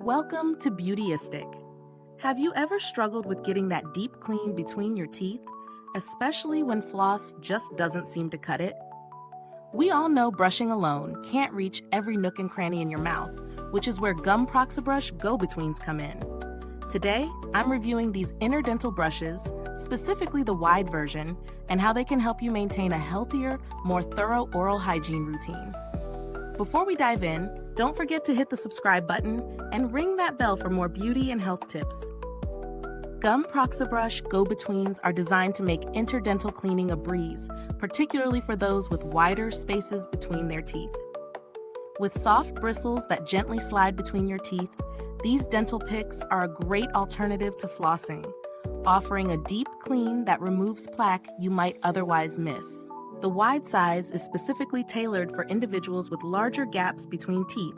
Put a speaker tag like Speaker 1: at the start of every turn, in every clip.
Speaker 1: Welcome to Beautyistic. Have you ever struggled with getting that deep clean between your teeth, especially when floss just doesn't seem to cut it? We all know brushing alone can't reach every nook and cranny in your mouth, which is where GUM Proxabrush Go-Betweens come in. Today, I'm reviewing these interdental brushes, specifically the wide version, and how they can help you maintain a healthier, more thorough oral hygiene routine. Before we dive in, don't forget to hit the subscribe button and ring that bell for more beauty and health tips. GUM Proxabrush Go-Betweens are designed to make interdental cleaning a breeze, particularly for those with wider spaces between their teeth. With soft bristles that gently slide between your teeth, these dental picks are a great alternative to flossing, offering a deep clean that removes plaque you might otherwise miss. The wide size is specifically tailored for individuals with larger gaps between teeth,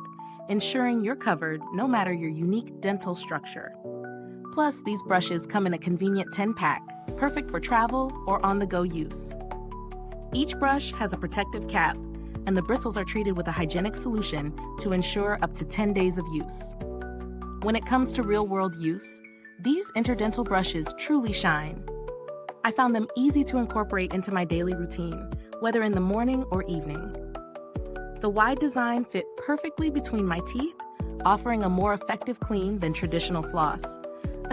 Speaker 1: ensuring you're covered no matter your unique dental structure. Plus, these brushes come in a convenient 10-pack, perfect for travel or on-the-go use. Each brush has a protective cap, and the bristles are treated with a hygienic solution to ensure up to 10 days of use. When it comes to real-world use, these interdental brushes truly shine. I found them easy to incorporate into my daily routine, whether in the morning or evening. The wide design fit perfectly between my teeth, offering a more effective clean than traditional floss,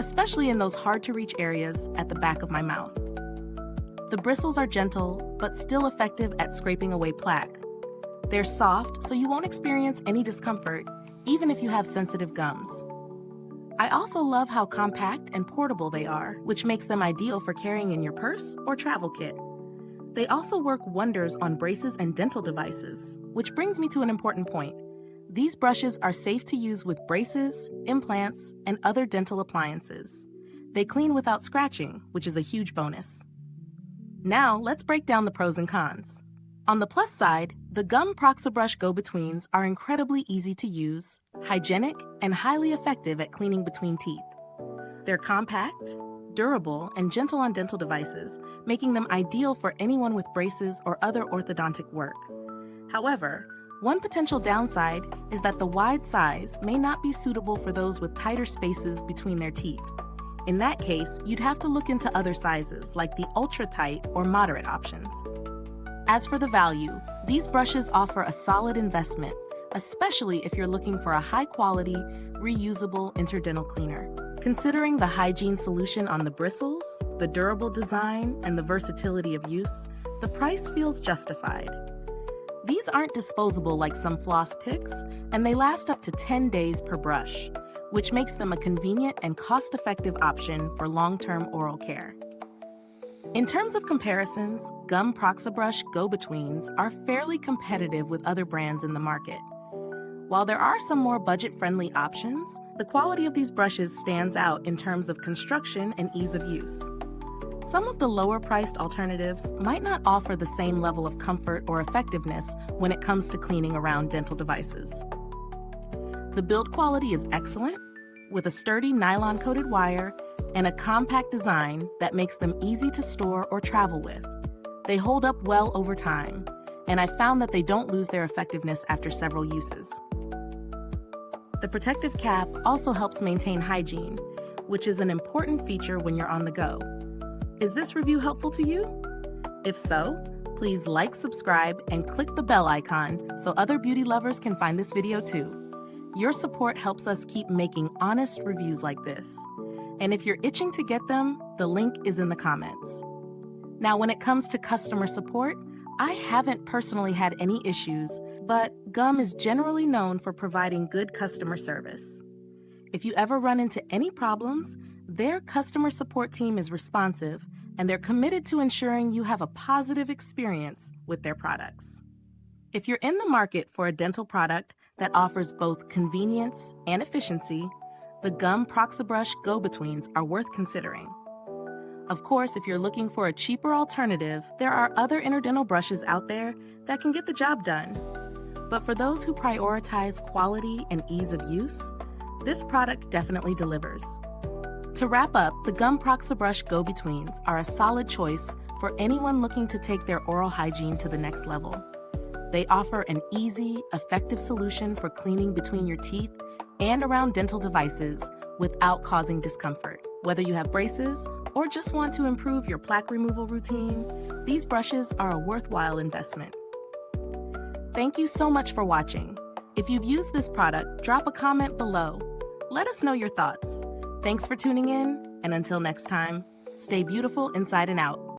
Speaker 1: especially in those hard-to-reach areas at the back of my mouth. The bristles are gentle, but still effective at scraping away plaque. They're soft, so you won't experience any discomfort, even if you have sensitive gums. I also love how compact and portable they are, which makes them ideal for carrying in your purse or travel kit. They also work wonders on braces and dental devices, which brings me to an important point. These brushes are safe to use with braces, implants, and other dental appliances. They clean without scratching, which is a huge bonus. Now, let's break down the pros and cons. On the plus side, the GUM Proxabrush Go-Betweens are incredibly easy to use, hygienic, and highly effective at cleaning between teeth. They're compact, durable, and gentle on dental devices, making them ideal for anyone with braces or other orthodontic work. However, one potential downside is that the wide size may not be suitable for those with tighter spaces between their teeth. In that case, you'd have to look into other sizes, like the ultra-tight or moderate options. As for the value, these brushes offer a solid investment, especially if you're looking for a high-quality, reusable interdental cleaner. Considering the hygiene solution on the bristles, the durable design, and the versatility of use, the price feels justified. These aren't disposable like some floss picks, and they last up to 10 days per brush, which makes them a convenient and cost-effective option for long-term oral care. In terms of comparisons, GUM Proxabrush Go-Betweens are fairly competitive with other brands in the market. While there are some more budget-friendly options, the quality of these brushes stands out in terms of construction and ease of use. Some of the lower-priced alternatives might not offer the same level of comfort or effectiveness when it comes to cleaning around dental devices. The build quality is excellent, with a sturdy nylon-coated wire and a compact design that makes them easy to store or travel with. They hold up well over time, and I found that they don't lose their effectiveness after several uses. The protective cap also helps maintain hygiene, which is an important feature when you're on the go. Is this review helpful to you? If so, please like, subscribe, and click the bell icon so other beauty lovers can find this video too. Your support helps us keep making honest reviews like this. And if you're itching to get them, the link is in the comments. Now, when it comes to customer support, I haven't personally had any issues, but GUM is generally known for providing good customer service. If you ever run into any problems, their customer support team is responsive, and they're committed to ensuring you have a positive experience with their products. If you're in the market for a dental product that offers both convenience and efficiency, the GUM Proxabrush Go-Betweens are worth considering. Of course, if you're looking for a cheaper alternative, there are other interdental brushes out there that can get the job done. But for those who prioritize quality and ease of use, this product definitely delivers. To wrap up, the GUM Proxabrush Go-Betweens are a solid choice for anyone looking to take their oral hygiene to the next level. They offer an easy, effective solution for cleaning between your teeth and around dental devices without causing discomfort. Whether you have braces or just want to improve your plaque removal routine, these brushes are a worthwhile investment. Thank you so much for watching. If you've used this product, drop a comment below. Let us know your thoughts. Thanks for tuning in, and until next time, stay beautiful inside and out.